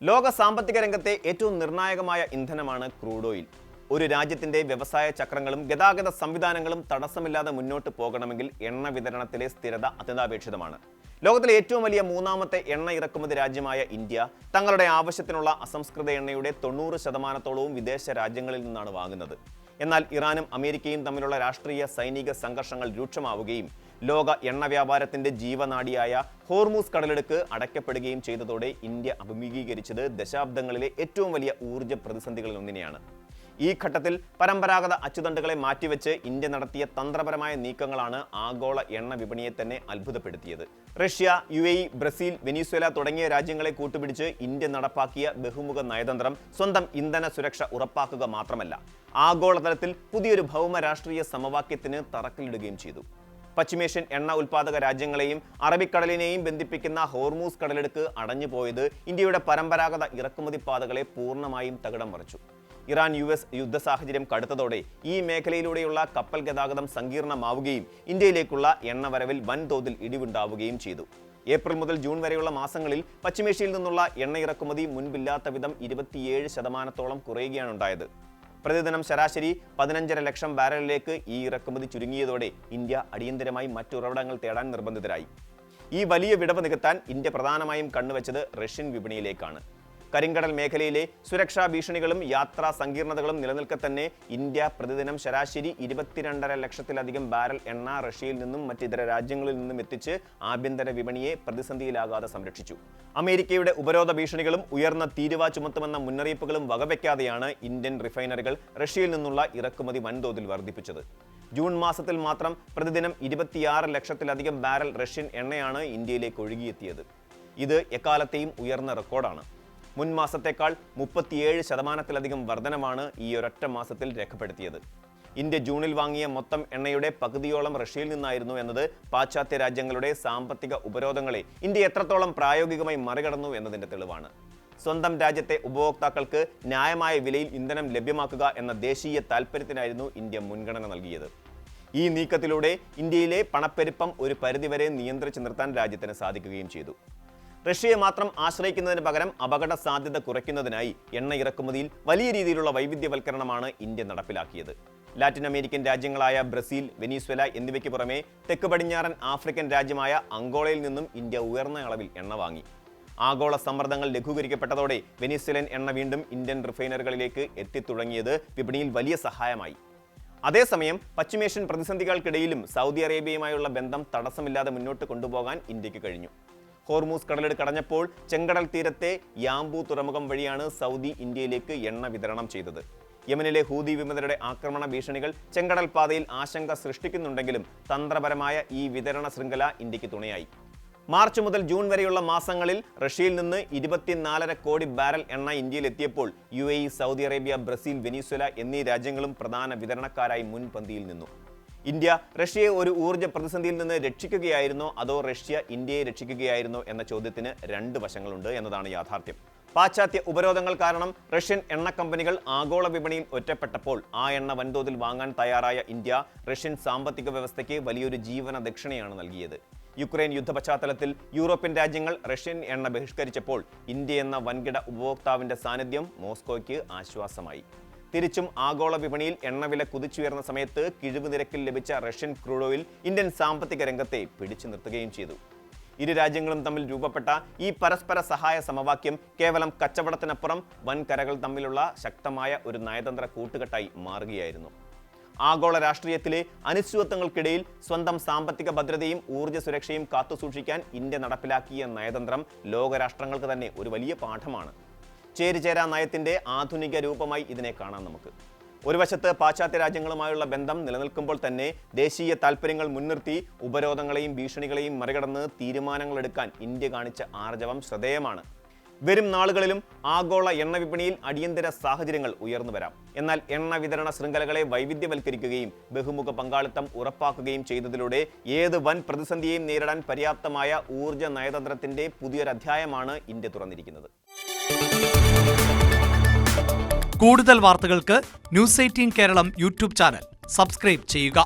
ലോക സാമ്പത്തിക രംഗത്തെ ഏറ്റവും നിർണായകമായ ഇന്ധനമാണ് ക്രൂഡ് ഓയിൽ. ഒരു രാജ്യത്തിന്റെ വ്യവസായ ചക്രങ്ങളും ഗതാഗത സംവിധാനങ്ങളും തടസ്സമില്ലാതെ മുന്നോട്ട് പോകണമെങ്കിൽ എണ്ണ വിതരണത്തിലെ സ്ഥിരത അത്യന്താപേക്ഷിതമാണ്. ലോകത്തിലെ ഏറ്റവും വലിയ മൂന്നാമത്തെ എണ്ണ ഇറക്കുമതി രാജ്യമായ ഇന്ത്യ തങ്ങളുടെ ആവശ്യത്തിനുള്ള അസംസ്കൃത എണ്ണയുടെ 90% വിദേശ രാജ്യങ്ങളിൽ നിന്നാണ് വാങ്ങുന്നത്. എന്നാൽ ഇറാനും അമേരിക്കയും തമ്മിലുള്ള രാഷ്ട്രീയ സൈനിക സംഘർഷങ്ങൾ രൂക്ഷമാവുകയും ലോക എണ്ണ വ്യാപാരത്തിന്റെ ജീവനാഡിയായ ഹോർമൂസ് കടലിടുക്ക് അടയ്ക്കപ്പെടുകയും ചെയ്തതോടെ ഇന്ത്യ അഭിമുഖീകരിച്ചത് ദശാബ്ദങ്ങളിലെ ഏറ്റവും വലിയ ഊർജ്ജ പ്രതിസന്ധികളിൽ ഒന്നിനെയാണ്. ഈ ഘട്ടത്തിൽ പരമ്പരാഗത അച്ചുതണ്ടുകളെ മാറ്റിവെച്ച് ഇന്ത്യ നടത്തിയ തന്ത്രപരമായ നീക്കങ്ങളാണ് ആഗോള എണ്ണ വിപണിയെ തന്നെ അത്ഭുതപ്പെടുത്തിയത്. റഷ്യ, UAE, ബ്രസീൽ, വെനിസ്വേല തുടങ്ങിയ രാജ്യങ്ങളെ കൂട്ടുപിടിച്ച് ഇന്ത്യ നടപ്പാക്കിയ ബഹുമുഖ നയതന്ത്രം സ്വന്തം ഇന്ധന സുരക്ഷ ഉറപ്പാക്കുക മാത്രമല്ല, ആഗോളതലത്തിൽ പുതിയൊരു ഭൗമ രാഷ്ട്രീയ സമവാക്യത്തിന് തറക്കല്ലിടുകയും ചെയ്തു. പശ്ചിമേഷ്യൻ എണ്ണ ഉൽപ്പാദക രാജ്യങ്ങളെയും അറബിക്കടലിനെയും ബന്ധിപ്പിക്കുന്ന ഹോർമൂസ് കടലിടുക്ക് അടഞ്ഞുപോയത് ഇന്ത്യയുടെ പരമ്പരാഗത ഇറക്കുമതി പാതകളെ പൂർണ്ണമായും തകിടം മറിച്ചു. ഇറാൻ-US യുദ്ധ സാഹചര്യം കടുത്തതോടെ ഈ മേഖലയിലൂടെയുള്ള കപ്പൽ ഗതാഗതം സങ്കീർണമാവുകയും ഇന്ത്യയിലേക്കുള്ള എണ്ണവരവിൽ വൻതോതിൽ ഇടിവുണ്ടാവുകയും ചെയ്തു. ഏപ്രിൽ മുതൽ ജൂൺ വരെയുള്ള മാസങ്ങളിൽ പശ്ചിമേഷ്യയിൽ നിന്നുള്ള എണ്ണ ഇറക്കുമതി മുൻപില്ലാത്ത വിധം 27% കുറയുകയാണുണ്ടായത്. പ്രതിദിനം ശരാശരി 15.5 ലക്ഷം ബാരലിലേക്ക് ഈ ഇറക്കുമതി ചുരുങ്ങിയതോടെ ഇന്ത്യ അടിയന്തരമായി മറ്റുറവിടങ്ങൾ തേടാൻ നിർബന്ധിതരായി. ഈ വലിയ വിടവ് നികത്താൻ ഇന്ത്യ പ്രധാനമായും കണ്ണുവെച്ചത് റഷ്യൻ വിപണിയിലേക്കാണ്. കരിങ്കടൽ മേഖലയിലെ സുരക്ഷാ ഭീഷണികളും യാത്രാ സങ്കീർണതകളും നിലനിൽക്കെ തന്നെ ഇന്ത്യ പ്രതിദിനം ശരാശരി 22.5 ലക്ഷത്തിലധികം ബാരൽ എണ്ണ റഷ്യയിൽ നിന്നും മറ്റിതര രാജ്യങ്ങളിൽ നിന്നും എത്തിച്ച് ആഭ്യന്തര വിപണിയെ പ്രതിസന്ധിയിലാകാതെ സംരക്ഷിച്ചു. അമേരിക്കയുടെ ഉപരോധ ഭീഷണികളും ഉയർന്ന തീരുവ ചുമത്തുമെന്ന മുന്നറിയിപ്പുകളും വകവയ്ക്കാതെയാണ് ഇന്ത്യൻ റിഫൈനറികൾ റഷ്യയിൽ നിന്നുള്ള ഇറക്കുമതി വൻതോതിൽ വർദ്ധിപ്പിച്ചത്. ജൂൺ മാസത്തിൽ മാത്രം പ്രതിദിനം 26 ലക്ഷത്തിലധികം ബാരൽ റഷ്യൻ എണ്ണയാണ് ഇന്ത്യയിലേക്ക് ഒഴുകിയെത്തിയത്. ഇത് എക്കാലത്തെയും ഉയർന്ന റെക്കോർഡാണ്. മുൻ മാസത്തേക്കാൾ 37% വർധനമാണ് ഈ ഒരൊറ്റ മാസത്തിൽ രേഖപ്പെടുത്തിയത്. ഇന്ത്യ ജൂണിൽ വാങ്ങിയ മൊത്തം എണ്ണയുടെ പകുതിയോളം റഷ്യയിൽ നിന്നായിരുന്നു എന്നത് പാശ്ചാത്യ രാജ്യങ്ങളുടെ സാമ്പത്തിക ഉപരോധങ്ങളെ ഇന്ത്യ എത്രത്തോളം പ്രായോഗികമായി മറികടന്നു എന്നതിന്റെ തെളിവാണ്. സ്വന്തം രാജ്യത്തെ ഉപഭോക്താക്കൾക്ക് ന്യായമായ വിലയിൽ ഇന്ധനം ലഭ്യമാക്കുക എന്ന ദേശീയ താൽപര്യത്തിനായിരുന്നു ഇന്ത്യ മുൻഗണന നൽകിയത്. ഈ നീക്കത്തിലൂടെ ഇന്ത്യയിലെ പണപ്പെരുപ്പം ഒരു പരിധിവരെ നിയന്ത്രിച്ചു നിർത്താൻ രാജ്യത്തിന് സാധിക്കുകയും ചെയ്തു. റഷ്യയെ മാത്രം ആശ്രയിക്കുന്നതിന് പകരം അപകട സാധ്യത കുറയ്ക്കുന്നതിനായി എണ്ണ ഇറക്കുമതിയിൽ വലിയ രീതിയിലുള്ള വൈവിധ്യവൽക്കരണമാണ് ഇന്ത്യ നടപ്പിലാക്കിയത്. ലാറ്റിൻ അമേരിക്കൻ രാജ്യങ്ങളായ ബ്രസീൽ, വെനിസ്വേല എന്നിവയ്ക്ക് പുറമെ തെക്ക് പടിഞ്ഞാറൻ ആഫ്രിക്കൻ രാജ്യമായ അങ്കോളയിൽ നിന്നും ഇന്ത്യ ഉയർന്ന അളവിൽ എണ്ണ വാങ്ങി. ആഗോള സമ്മർദ്ദങ്ങൾ ലഘൂകരിക്കപ്പെട്ടതോടെ വെനിസ്വേലൻ എണ്ണ വീണ്ടും ഇന്ത്യൻ റിഫൈനറികളിലേക്ക് എത്തിത്തുടങ്ങിയത് വിപണിയിൽ വലിയ സഹായമായി. അതേസമയം പശ്ചിമേഷ്യൻ പ്രതിസന്ധികൾക്കിടയിലും സൗദി അറേബ്യയുമായുള്ള ബന്ധം തടസ്സമില്ലാതെ മുന്നോട്ട് കൊണ്ടുപോകാൻ ഇന്ത്യക്ക് കഴിഞ്ഞു. ഹോർമൂസ് കടലിടുക്ക് അടഞ്ഞപ്പോൾ ചെങ്കടൽ തീരത്തെ യാംബു തുറമുഖം വഴിയാണ് സൗദി ഇന്ത്യയിലേക്ക് എണ്ണ വിതരണം ചെയ്തത്. യമനിലെ ഹൂതി വിമതരുടെ ആക്രമണ ഭീഷണികൾ ചെങ്കടൽ പാതയിൽ ആശങ്ക സൃഷ്ടിക്കുന്നുണ്ടെങ്കിലും തന്ത്രപരമായ ഈ വിതരണ ശൃംഖല ഇന്ത്യക്ക് തുണയായി. മാർച്ച് മുതൽ ജൂൺ വരെയുള്ള മാസങ്ങളിൽ റഷ്യയിൽ നിന്ന് 24.5 കോടി ബാരൽ എണ്ണ ഇന്ത്യയിൽ എത്തിയപ്പോൾ UAE, Saudi Arabia, Brazil, Venezuela എന്നീ രാജ്യങ്ങളും പ്രധാന വിതരണക്കാരായി മുൻപന്തിയിൽ നിന്നു. ഇന്ത്യ റഷ്യയെ ഒരു ഊർജ്ജ പ്രതിസന്ധിയിൽ നിന്ന് രക്ഷിക്കുകയായിരുന്നോ അതോ റഷ്യ ഇന്ത്യയെ രക്ഷിക്കുകയായിരുന്നോ എന്ന ചോദ്യത്തിന് 2 വശങ്ങളുണ്ട് എന്നതാണ് യാഥാർത്ഥ്യം. പാശ്ചാത്യ ഉപരോധങ്ങൾ കാരണം റഷ്യൻ എണ്ണ കമ്പനികൾ ആഗോള വിപണിയിൽ ഒറ്റപ്പെട്ടപ്പോൾ ആ എണ്ണ വൻതോതിൽ വാങ്ങാൻ തയ്യാറായ ഇന്ത്യ റഷ്യൻ സാമ്പത്തിക വ്യവസ്ഥയ്ക്ക് വലിയൊരു ജീവന ദക്ഷിണയാണ് നൽകിയത്. യുക്രൈൻ യുദ്ധ പശ്ചാത്തലത്തിൽ യൂറോപ്യൻ രാജ്യങ്ങൾ റഷ്യൻ എണ്ണ ബഹിഷ്കരിച്ചപ്പോൾ ഇന്ത്യ എന്ന വൻകിട ഉപഭോക്താവിന്റെ സാന്നിധ്യം മോസ്കോയ്ക്ക് ആശ്വാസമായി. തിരിച്ചും ആഗോള വിപണിയിൽ എണ്ണവില കുതിച്ചുയർന്ന സമയത്ത് കിഴിവ് നിരക്കിൽ ലഭിച്ച റഷ്യൻ ക്രൂഡ് ഓയിൽ ഇന്ത്യൻ സാമ്പത്തിക രംഗത്തെ പിടിച്ചു നിർത്തുകയും ചെയ്തു. ഇരു രാജ്യങ്ങളും തമ്മിൽ രൂപപ്പെട്ട ഈ പരസ്പര സഹായ സമവാക്യം കേവലം കച്ചവടത്തിനപ്പുറം വൻകരകൾ തമ്മിലുള്ള ശക്തമായ ഒരു നയതന്ത്ര കൂട്ടുകെട്ടായി മാറുകയായിരുന്നു. ആഗോള രാഷ്ട്രീയത്തിലെ അനിശ്ചിതത്വങ്ങൾക്കിടയിൽ സ്വന്തം സാമ്പത്തിക ഭദ്രതയും ഊർജ്ജ സുരക്ഷയും കാത്തുസൂക്ഷിക്കാൻ ഇന്ത്യ നടപ്പിലാക്കിയ നയതന്ത്രം ലോകരാഷ്ട്രങ്ങൾക്ക് തന്നെ ഒരു വലിയ പാഠമാണ്. ചേരിചേരാ നയത്തിന്റെ ആധുനിക രൂപമായി ഇതിനെ കാണാം നമുക്ക്. ഒരു വശത്ത് പാശ്ചാത്യ രാജ്യങ്ങളുമായുള്ള ബന്ധം നിലനിൽക്കുമ്പോൾ തന്നെ ദേശീയ താൽപര്യങ്ങൾ മുൻനിർത്തി ഉപരോധങ്ങളെയും ഭീഷണികളെയും മറികടന്ന് തീരുമാനങ്ങളെടുക്കാൻ ഇന്ത്യ കാണിച്ച ആർജവം ശ്രദ്ധേയമാണ്. വരും നാളുകളിലും ആഗോള എണ്ണ വിപണിയിൽ അടിയന്തര സാഹചര്യങ്ങൾ ഉയർന്നു വരാം. എന്നാൽ എണ്ണ വിതരണ ശൃംഖലകളെ വൈവിധ്യവൽക്കരിക്കുകയും ബഹുമുഖ പങ്കാളിത്തം ഉറപ്പാക്കുകയും ചെയ്തതിലൂടെ ഏത് വൻ പ്രതിസന്ധിയെയും നേരിടാൻ പര്യാപ്തമായ ഊർജ്ജ നയതന്ത്രത്തിന്റെ പുതിയൊരധ്യായമാണ് ഇന്ത്യ തുറന്നിരിക്കുന്നത്. കൂടുതൽ വാർത്തകൾക്ക് News 18 കേരളം യൂട്യൂബ് ചാനൽ സബ്സ്ക്രൈബ് ചെയ്യുക.